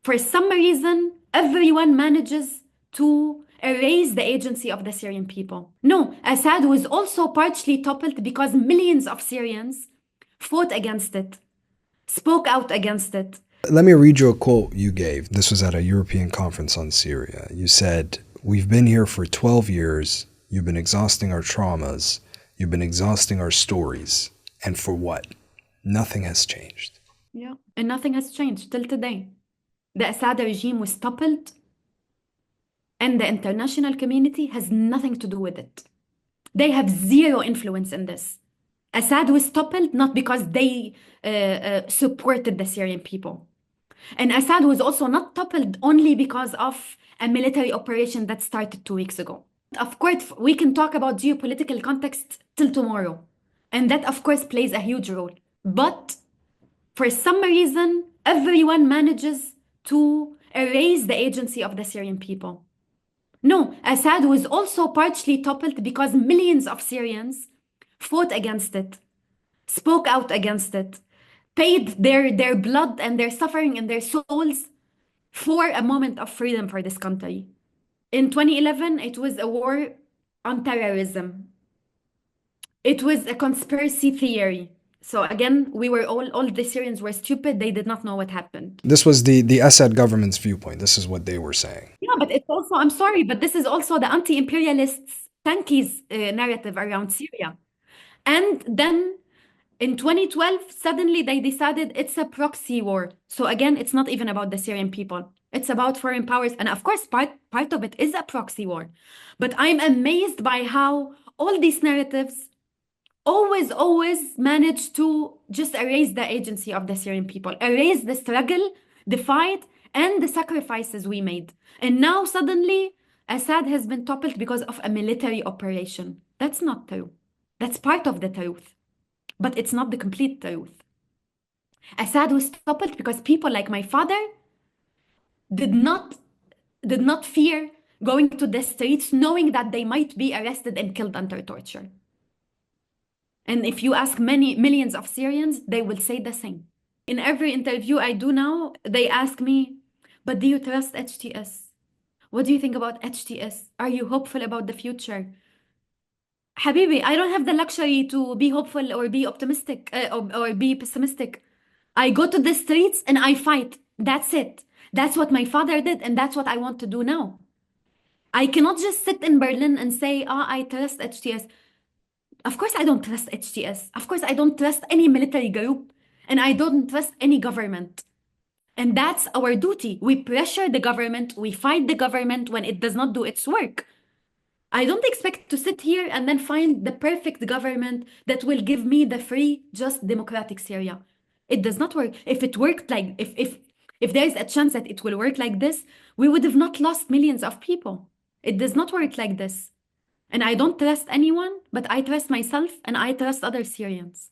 For some reason, everyone manages to erase the agency of the Syrian people. No, Assad was also partially toppled because millions of Syrians fought against it, spoke out against it. Let me read you a quote you gave. This was at a European conference on Syria. You said, "We've been here for 12 years. You've been exhausting our traumas. You've been exhausting our stories. And for what? Nothing has changed." Yeah. And nothing has changed till today. The Assad regime was toppled, and the international community has nothing to do with it. They have zero influence in this. Assad was toppled not because they supported the Syrian people. And Assad was also not toppled only because of a military operation that started 2 weeks ago. Of course, we can talk about geopolitical context till tomorrow. And that, of course, plays a huge role. But for some reason, everyone manages to erase the agency of the Syrian people. No, Assad was also partially toppled because millions of Syrians fought against it, spoke out against it, paid their blood and their suffering and their souls for a moment of freedom for this country. In 2011, it was a war on terrorism. It was a conspiracy theory. So again, we were all the Syrians were stupid. They did not know what happened. This was the Assad government's viewpoint. This is what they were saying. Yeah, but it's also, I'm sorry, but this is also the anti-imperialists, tankies narrative around Syria. And then in 2012, suddenly they decided it's a proxy war. So again, it's not even about the Syrian people. It's about foreign powers. And of course, part of it is a proxy war. But I'm amazed by how all these narratives always manage to just erase the agency of the Syrian people, erase the struggle, the fight, and the sacrifices we made. And now suddenly, Assad has been toppled because of a military operation. That's not true. That's part of the truth. But it's not the complete truth. Assad was toppled because people like my father did not fear going to the streets knowing that they might be arrested and killed under torture. And if you ask many millions of Syrians, they will say the same. In every interview I do now, they ask me, but do you trust HTS? What do you think about HTS? Are you hopeful about the future? Habibi, I don't have the luxury to be hopeful or be optimistic or be pessimistic. I go to the streets and I fight. That's it. That's what my father did, and that's what I want to do now. I cannot just sit in Berlin and say, I trust HTS. Of course, I don't trust HTS. Of course, I don't trust any military group, and I don't trust any government. And that's our duty. We pressure the government, we fight the government when it does not do its work. I don't expect to sit here and then find the perfect government that will give me the free, just democratic Syria. It does not work. If it worked like, if there is a chance that it will work like this, we would have not lost millions of people. It does not work like this. And I don't trust anyone, but I trust myself and I trust other Syrians.